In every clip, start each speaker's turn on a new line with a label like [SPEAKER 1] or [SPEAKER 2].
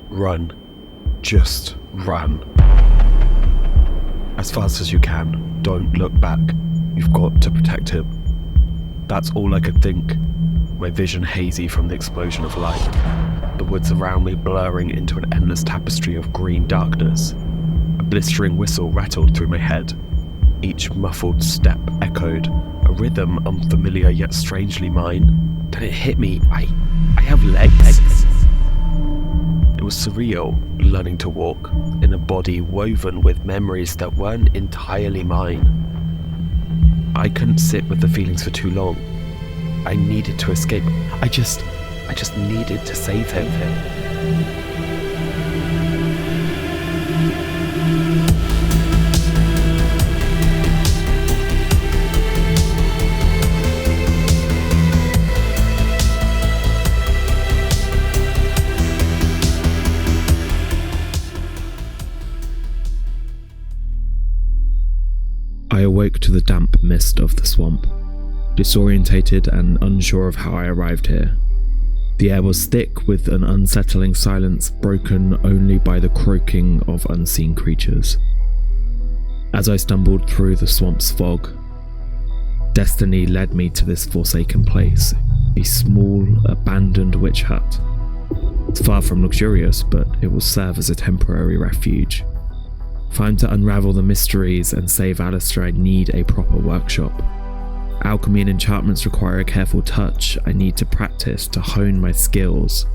[SPEAKER 1] Run. Just run. As fast as you can. Don't look back. You've got to protect him. That's all I could think. My vision hazy from the explosion of light. The woods around me blurring into an endless tapestry of green darkness. A blistering whistle rattled through my head. Each muffled step echoed, a rhythm unfamiliar yet strangely mine. Then it hit me. I have legs. It was surreal, learning to walk, in a body woven with memories that weren't entirely mine. I couldn't sit with the feelings for too long. I needed to escape. I just needed to save him. I awoke to the damp mist of the swamp, disorientated and unsure of how I arrived here. The air was thick with an unsettling silence broken only by the croaking of unseen creatures. As I stumbled through the swamp's fog, destiny led me to this forsaken place, a small, abandoned witch hut. It's far from luxurious, but it will serve as a temporary refuge. If I'm to unravel the mysteries and save Alistair, I need a proper workshop. Alchemy and enchantments require a careful touch. I need to practice to hone my skills.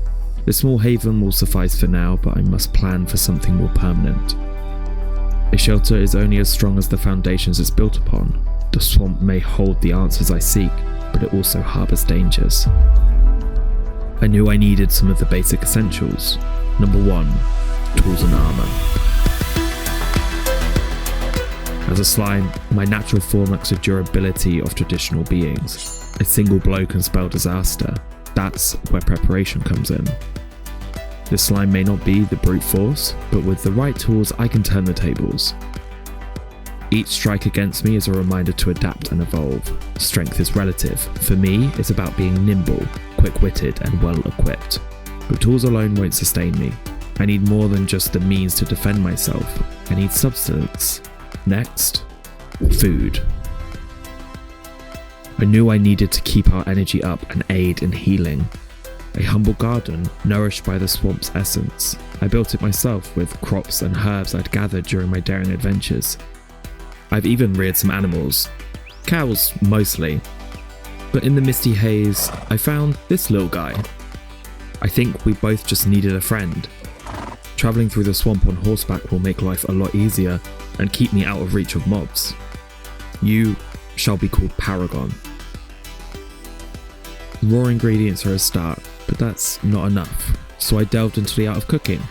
[SPEAKER 1] The small haven will suffice for now, but I must plan for something more permanent. A shelter is only as strong as the foundations it's built upon. The swamp may hold the answers I seek, but it also harbours dangers. I knew I needed some of the basic essentials. Number 1, tools and armour. As a slime, my natural form lacks the durability of traditional beings. A single blow can spell disaster. That's where preparation comes in. This slime may not be the brute force, but with the right tools I can turn the tables. Each strike against me is a reminder to adapt and evolve. Strength is relative. For me, it's about being nimble, quick-witted and well-equipped. But tools alone won't sustain me. I need more than just the means to defend myself. I need substance. Next, food. I knew I needed to keep our energy up and aid in healing. A humble garden, nourished by the swamp's essence. I built it myself with crops and herbs I'd gathered during my daring adventures. I've even reared some animals. Cows, mostly. But in the misty haze, I found this little guy. I think we both just needed a friend. Travelling through the swamp on horseback will make life a lot easier and keep me out of reach of mobs. You shall be called Paragon. Raw ingredients are a start, but that's not enough, so I delved into the art of cooking.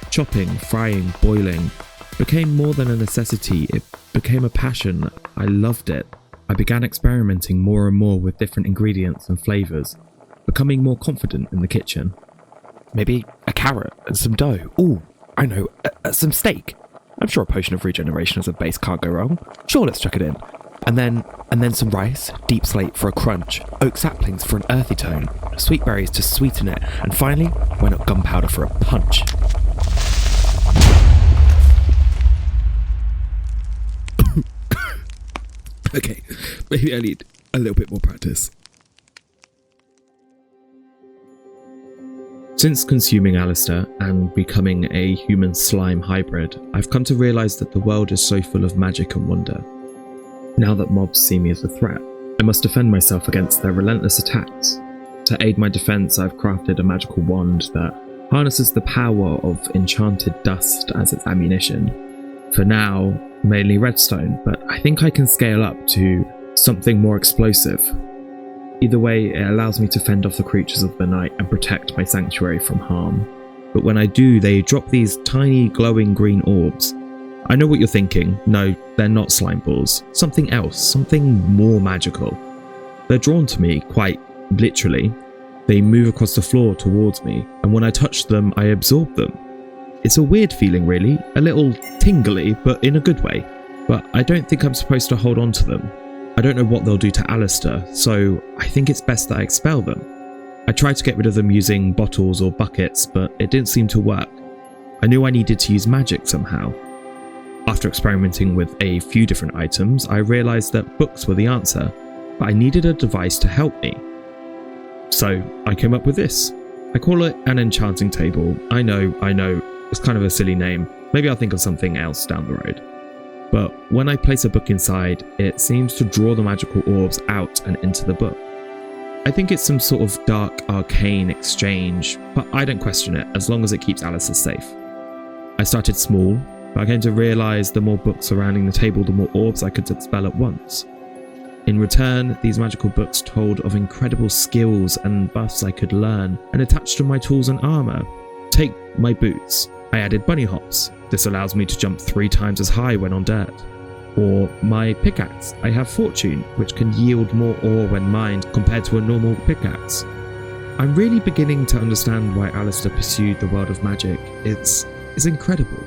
[SPEAKER 1] Chopping, frying, boiling became more than a necessity, it became a passion. I loved it. I began experimenting more and more with different ingredients and flavours, becoming more confident in the kitchen. Maybe a carrot and some dough. Ooh, I know, some steak. I'm sure a potion of regeneration as a base can't go wrong. Sure, let's chuck it in. And then some rice, deep slate for a crunch, oak saplings for an earthy tone, sweet berries to sweeten it, and finally, why not gunpowder for a punch? Okay, maybe I need a little bit more practice. Since consuming Alistair and becoming a human slime hybrid, I've come to realise that the world is so full of magic and wonder. Now that mobs see me as a threat, I must defend myself against their relentless attacks. To aid my defence, I've crafted a magical wand that harnesses the power of enchanted dust as its ammunition. For now, mainly redstone, but I think I can scale up to something more explosive. Either way, it allows me to fend off the creatures of the night and protect my sanctuary from harm. But when I do, they drop these tiny glowing green orbs. I know what you're thinking. No, they're not slime balls. Something else, something more magical. They're drawn to me, quite literally. They move across the floor towards me, and when I touch them, I absorb them. It's a weird feeling really, a little tingly, but in a good way. But I don't think I'm supposed to hold on to them. I don't know what they'll do to Alistair, so I think it's best that I expel them. I tried to get rid of them using bottles or buckets, but it didn't seem to work. I knew I needed to use magic somehow. After experimenting with a few different items, I realised that books were the answer, but I needed a device to help me. So I came up with this. I call it an enchanting table. I know, it's kind of a silly name. Maybe I'll think of something else down the road. But when I place a book inside, it seems to draw the magical orbs out and into the book. I think it's some sort of dark arcane exchange, but I don't question it as long as it keeps Alistair safe. I started small, but I came to realise the more books surrounding the table, the more orbs I could expel at once. In return, these magical books told of incredible skills and buffs I could learn and attach to my tools and armour. Take my boots. I added bunny hops. This allows me to jump 3 times as high when on dirt. Or my pickaxe. I have fortune, which can yield more ore when mined compared to a normal pickaxe. I'm really beginning to understand why Alistair pursued the world of magic. It's incredible.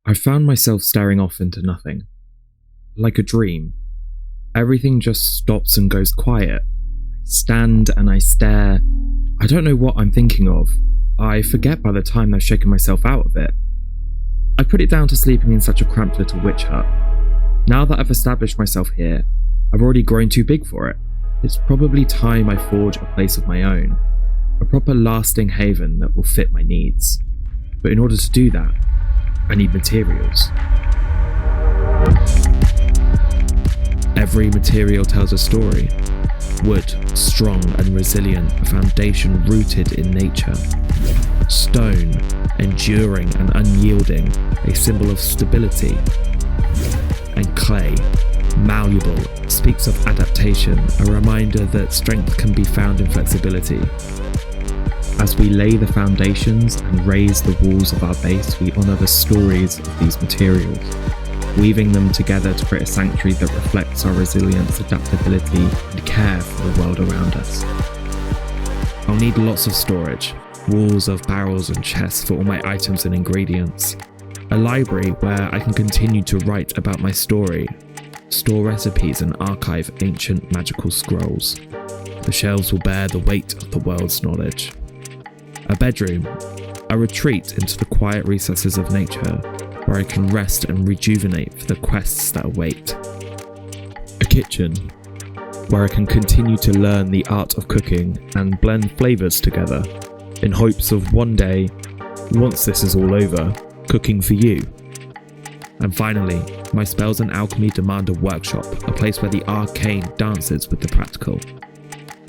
[SPEAKER 1] I found myself staring off into nothing. Like a dream. Everything just stops and goes quiet. I stand and I stare. I don't know what I'm thinking of. I forget by the time I've shaken myself out of it. I put it down to sleeping in such a cramped little witch hut. Now that I've established myself here, I've already grown too big for it. It's probably time I forge a place of my own. A proper lasting haven that will fit my needs. But in order to do that, I need materials. Every material tells a story. Wood, strong and resilient, a foundation rooted in nature. Stone, enduring and unyielding, a symbol of stability. And clay, malleable, speaks of adaptation, a reminder that strength can be found in flexibility. As we lay the foundations and raise the walls of our base, we honour the stories of these materials, weaving them together to create a sanctuary that reflects our resilience, adaptability, and care for the world around us. I'll need lots of storage, walls of barrels and chests for all my items and ingredients, a library where I can continue to write about my story, store recipes and archive ancient magical scrolls. The shelves will bear the weight of the world's knowledge. A bedroom, a retreat into the quiet recesses of nature, where I can rest and rejuvenate for the quests that await. A kitchen, where I can continue to learn the art of cooking and blend flavours together, in hopes of one day, once this is all over, cooking for you. And finally, my spells and alchemy demand a workshop, a place where the arcane dances with the practical.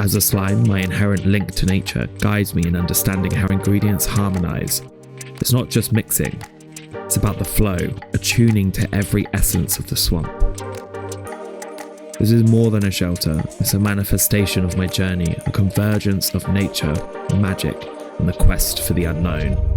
[SPEAKER 1] As a slime, my inherent link to nature guides me in understanding how ingredients harmonise. It's not just mixing, it's about the flow, attuning to every essence of the swamp. This is more than a shelter, it's a manifestation of my journey, a convergence of nature, magic, and the quest for the unknown.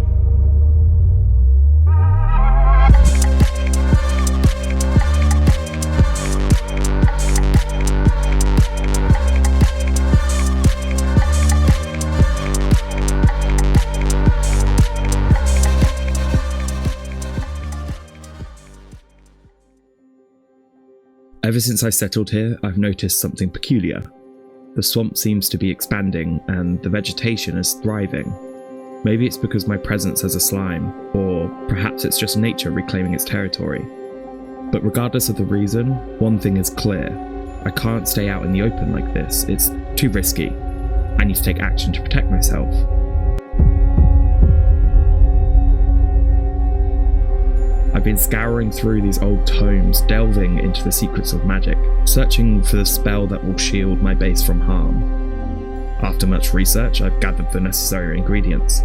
[SPEAKER 1] Ever since I settled here, I've noticed something peculiar. The swamp seems to be expanding and the vegetation is thriving. Maybe it's because my presence as a slime, or perhaps it's just nature reclaiming its territory. But regardless of the reason, one thing is clear. I can't stay out in the open like this. It's too risky. I need to take action to protect myself. I've been scouring through these old tomes, delving into the secrets of magic, searching for the spell that will shield my base from harm. After much research, I've gathered the necessary ingredients.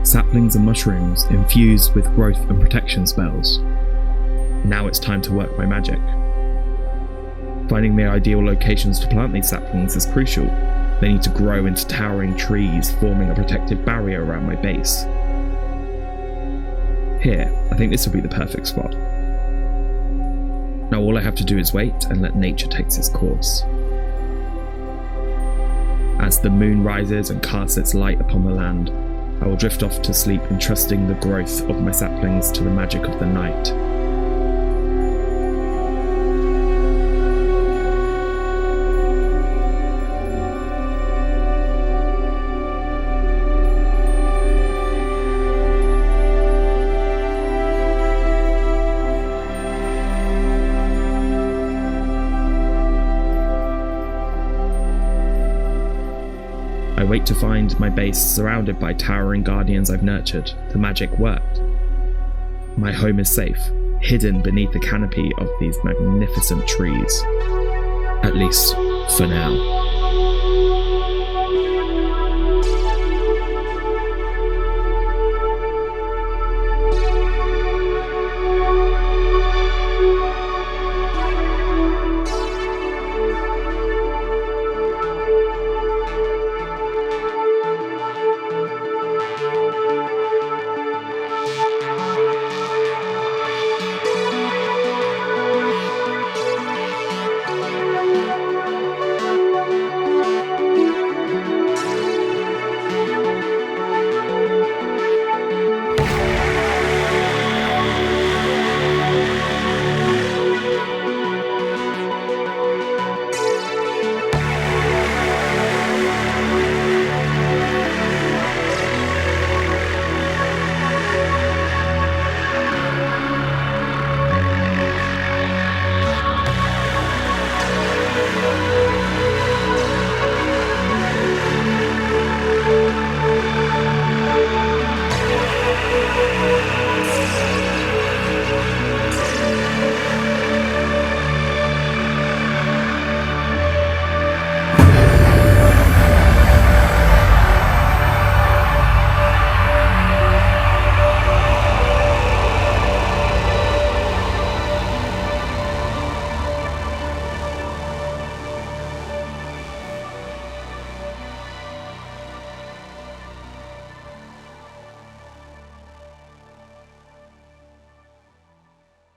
[SPEAKER 1] Saplings and mushrooms infused with growth and protection spells. Now it's time to work my magic. Finding the ideal locations to plant these saplings is crucial. They need to grow into towering trees, forming a protective barrier around my base. Here, I think this will be the perfect spot. Now all I have to do is wait and let nature take its course. As the moon rises and casts its light upon the land, I will drift off to sleep, entrusting the growth of my saplings to the magic of the night. I wait to find my base surrounded by towering guardians I've nurtured. The magic worked. My home is safe, hidden beneath the canopy of these magnificent trees. At least, for now.